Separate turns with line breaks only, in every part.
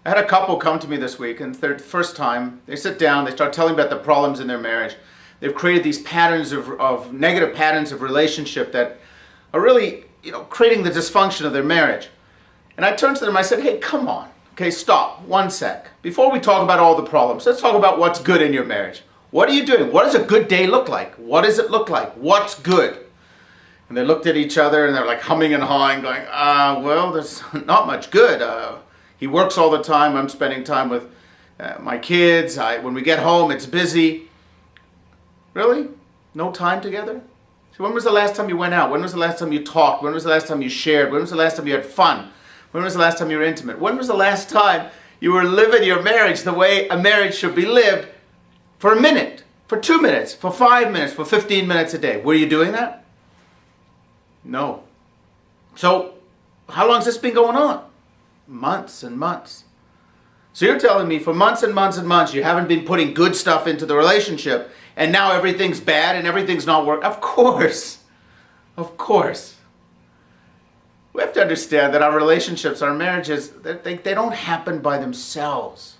I had a couple come to me this week, and the first time, they sit down, they start telling about the problems in their marriage. They've created these patterns of negative patterns of relationship that are really, creating the dysfunction of their marriage. And I turned to them, I said, hey, come on. Okay, stop, one sec. Before we talk about all the problems, let's talk about what's good in your marriage. What are you doing? What does a good day look like? What does it look like? What's good? And they looked at each other and they're like humming and hawing, going, well, there's not much good. He works all the time. I'm spending time with my kids. When we get home, it's busy. Really? No time together? So when was the last time you went out? When was the last time you talked? When was the last time you shared? When was the last time you had fun? When was the last time you were intimate? When was the last time you were living your marriage the way a marriage should be lived for a minute, for 2 minutes, for 5 minutes, for 15 minutes a day? Were you doing that? No. So how long has this been going on? Months and months. So you're telling me for months and months and months you haven't been putting good stuff into the relationship, and now everything's bad and everything's not working? Of course. Of course. We have to understand that our relationships, our marriages, they don't happen by themselves.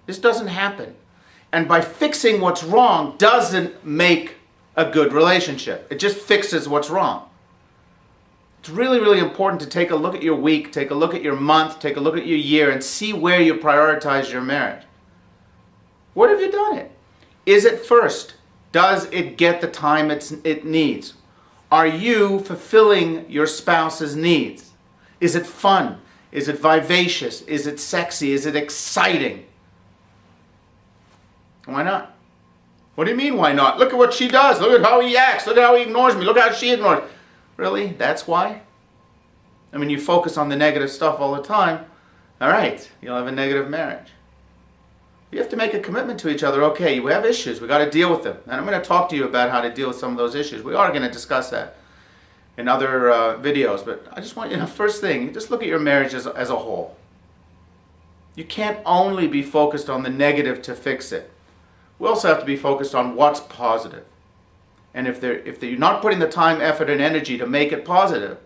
This doesn't happen. And by fixing what's wrong doesn't make a good relationship. It just fixes what's wrong. It's really, really important to take a look at your week, take a look at your month, take a look at your year, and see where you prioritize your marriage. What have you done it? Is it first? Does it get the time it needs? Are you fulfilling your spouse's needs? Is it fun? Is it vivacious? Is it sexy? Is it exciting? Why not? What do you mean, why not? Look at what she does. Look at how he acts. Look at how he ignores me. Look how she ignores me. Really? That's why? I mean, you focus on the negative stuff all the time. All right, you'll have a negative marriage. You have to make a commitment to each other. Okay, we have issues. We got to deal with them. And I'm going to talk to you about how to deal with some of those issues. We are going to discuss that in other videos. But I just want you to, first thing, just look at your marriage as a whole. You can't only be focused on the negative to fix it. We also have to be focused on what's positive. And if you're not putting the time, effort, and energy to make it positive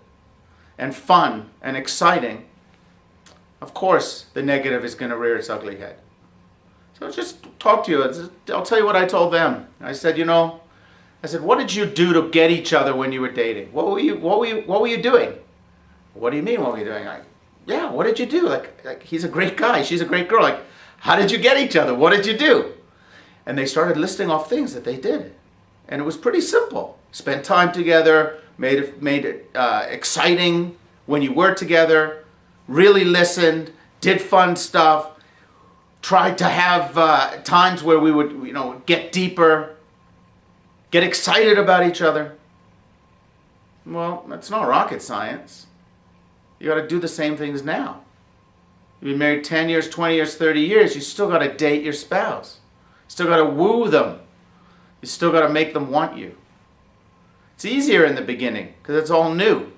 and fun and exciting, of course the negative is going to rear its ugly head. So I'll just talk to you. I'll tell you what I told them. I said, what did you do to get each other when you were dating? What were you doing? What do you mean, what were you doing? Yeah, what did you do? Like he's a great guy, she's a great girl. Like, how did you get each other? What did you do? And they started listing off things that they did. And it was pretty simple. Spent time together, made it exciting when you were together, really listened, did fun stuff, tried to have times where we would, get deeper, get excited about each other. Well, that's not rocket science. You got to do the same things now. You've been married 10 years, 20 years, 30 years, you still got to date your spouse. Still got to woo them. You still got to make them want you. It's easier in the beginning because it's all new.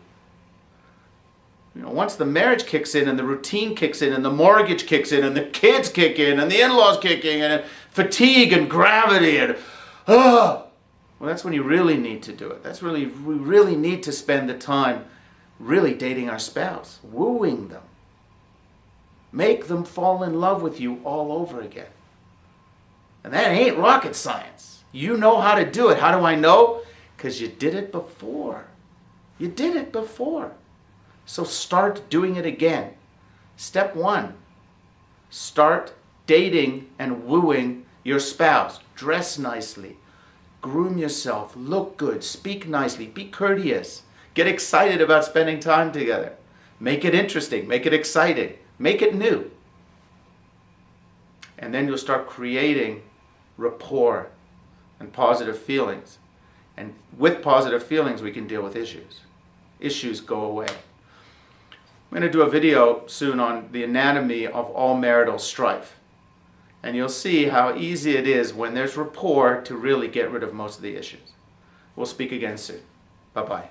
Once the marriage kicks in and the routine kicks in and the mortgage kicks in and the kids kick in and the in-laws kick in and fatigue and gravity and well, that's when you really need to do it. We really need to spend the time really dating our spouse, wooing them. Make them fall in love with you all over again. And that ain't rocket science. You know how to do it. How do I know? Because you did it before. You did it before. So start doing it again. Step 1. Start dating and wooing your spouse. Dress nicely. Groom yourself. Look good. Speak nicely. Be courteous. Get excited about spending time together. Make it interesting. Make it exciting. Make it new. And then you'll start creating rapport and positive feelings. And with positive feelings, we can deal with issues. Issues go away. I'm going to do a video soon on the anatomy of all marital strife. And you'll see how easy it is when there's rapport to really get rid of most of the issues. We'll speak again soon. Bye-bye.